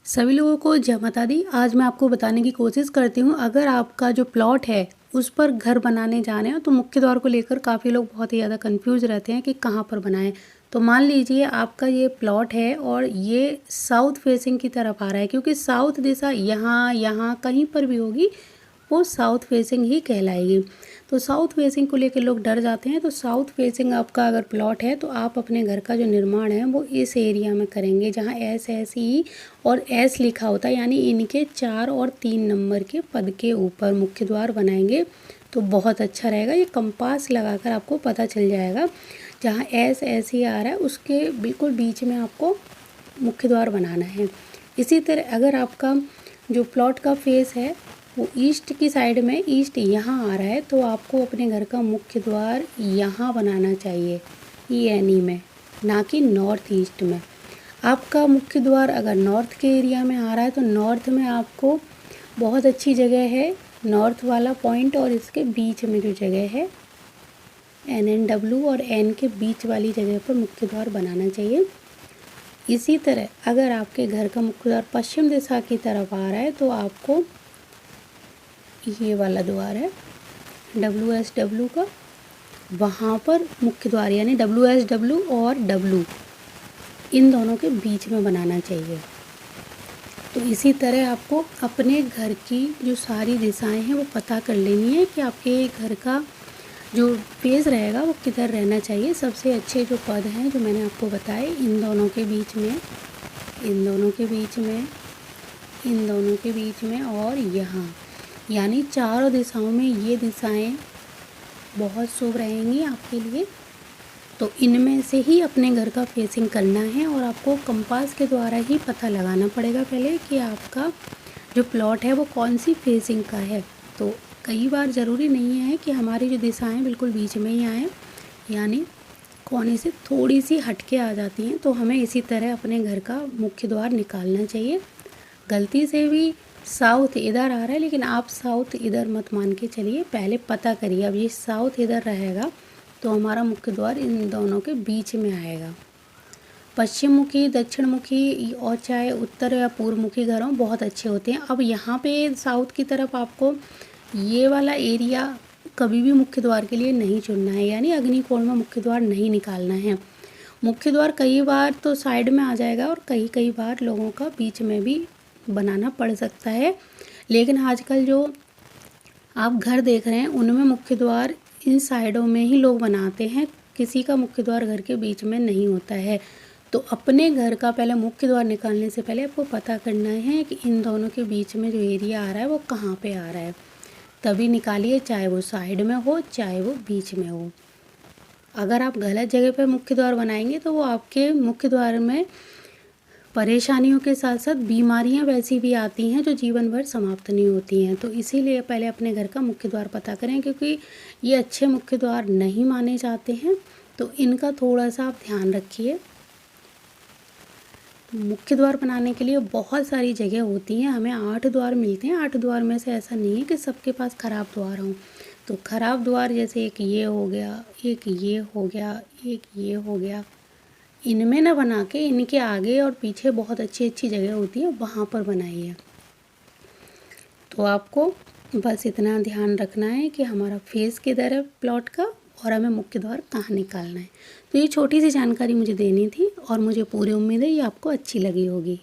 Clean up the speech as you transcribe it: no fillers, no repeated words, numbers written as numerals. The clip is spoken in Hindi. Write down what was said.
सभी लोगों को जय माता दी। आज मैं आपको बताने की कोशिश करती हूँ, अगर आपका जो प्लॉट है उस पर घर बनाने जाने हो तो मुख्य द्वार को लेकर काफ़ी लोग बहुत ही ज़्यादा कंफ्यूज रहते हैं कि कहाँ पर बनाएं। तो मान लीजिए आपका ये प्लॉट है और ये साउथ फेसिंग की तरफ आ रहा है, क्योंकि साउथ दिशा यहाँ यहाँ कहीं पर भी होगी वो साउथ फेसिंग ही कहलाएगी। तो साउथ फेसिंग को लेकर लोग डर जाते हैं। तो साउथ फेसिंग आपका अगर प्लॉट है तो आप अपने घर का जो निर्माण है वो इस एरिया में करेंगे जहाँ SSE और S लिखा होता है, यानी इनके 4 और 3 नंबर के पद के ऊपर मुख्य द्वार बनाएंगे तो बहुत अच्छा रहेगा। ये कंपास लगाकर आपको पता चल जाएगा, जहाँ SSE आ रहा है उसके बिल्कुल बीच में आपको मुख्य द्वार बनाना है। इसी तरह अगर आपका जो प्लॉट का फेस है वो ईस्ट की साइड में, ईस्ट यहाँ आ रहा है, तो आपको अपने घर का मुख्य द्वार यहाँ बनाना चाहिए, ENE में, ना कि नॉर्थ ईस्ट में। आपका मुख्य द्वार अगर नॉर्थ के एरिया में आ रहा है तो नॉर्थ में आपको बहुत अच्छी जगह है, नॉर्थ वाला पॉइंट और इसके बीच में जो जगह है NNW और N के बीच वाली जगह पर मुख्य द्वार बनाना चाहिए। इसी तरह अगर आपके घर का मुख्य द्वार पश्चिम दिशा की तरफ आ रहा है तो आपको ये वाला द्वार है WSW का, वहाँ पर मुख्य द्वार यानी WSW और W इन दोनों के बीच में बनाना चाहिए। तो इसी तरह आपको अपने घर की जो सारी दिशाएं हैं वो पता कर लेनी है कि आपके घर का जो फेस रहेगा वो किधर रहना चाहिए। सबसे अच्छे जो पद हैं जो मैंने आपको बताए, इन दोनों के बीच में, इन दोनों के बीच में, इन दोनों के बीच में और यहाँ, यानी चारों दिशाओं में ये दिशाएं बहुत शुभ रहेंगी आपके लिए। तो इनमें से ही अपने घर का फेसिंग करना है और आपको कंपास के द्वारा ही पता लगाना पड़ेगा पहले कि आपका जो प्लॉट है वो कौन सी फेसिंग का है। तो कई बार ज़रूरी नहीं है कि हमारी जो दिशाएं बिल्कुल बीच में ही आएँ, यानी कोने से थोड़ी सी हटके आ जाती हैं। तो हमें इसी तरह अपने घर का मुख्य द्वार निकालना चाहिए। गलती से भी साउथ इधर आ रहा है, लेकिन आप साउथ इधर मत मान के चलिए, पहले पता करिए। अब ये साउथ इधर रहेगा तो हमारा मुख्य द्वार इन दोनों के बीच में आएगा। पश्चिम मुखी, दक्षिण मुखी और चाहे उत्तर या पूर्व मुखी घर हों बहुत अच्छे होते हैं। अब यहाँ पे साउथ की तरफ आपको ये वाला एरिया कभी भी मुख्य द्वार के लिए नहीं चुनना है, यानी अग्निकोण में मुख्य द्वार नहीं निकालना है। मुख्य द्वार कई बार तो साइड में आ जाएगा और कई बार लोगों का बीच में भी बनाना पड़ सकता है। लेकिन आजकल जो आप घर देख रहे हैं उनमें मुख्य द्वार इन साइडों में ही लोग बनाते हैं, किसी का मुख्य द्वार घर के बीच में नहीं होता है। तो अपने घर का पहले मुख्य द्वार निकालने से पहले आपको पता करना है कि इन दोनों के बीच में जो एरिया आ रहा है वो कहाँ पे आ रहा है, तभी निकालिए, चाहे वो साइड में हो चाहे वो बीच में हो। अगर आप गलत जगह पर मुख्य द्वार बनाएंगे तो वो आपके मुख्य द्वार में परेशानियों के साथ साथ बीमारियां वैसी भी आती हैं जो जीवन भर समाप्त नहीं होती हैं। तो इसीलिए पहले अपने घर का मुख्य द्वार पता करें, क्योंकि ये अच्छे मुख्य द्वार नहीं माने जाते हैं, तो इनका थोड़ा सा आप ध्यान रखिए। मुख्य द्वार बनाने के लिए बहुत सारी जगह होती हैं, हमें 8 द्वार मिलते हैं। 8 द्वार में से ऐसा नहीं है कि सबके पास ख़राब द्वार हों। तो ख़राब द्वार जैसे एक ये हो गया, एक ये हो गया, एक ये हो गया, इनमें ना बना के इनके आगे और पीछे बहुत अच्छी अच्छी जगह होती है वहाँ पर बनाइए। तो आपको बस इतना ध्यान रखना है कि हमारा फेस किधर है प्लॉट का और हमें मुख्य द्वार कहाँ निकालना है। तो ये छोटी सी जानकारी मुझे देनी थी और मुझे पूरी उम्मीद है ये आपको अच्छी लगी होगी।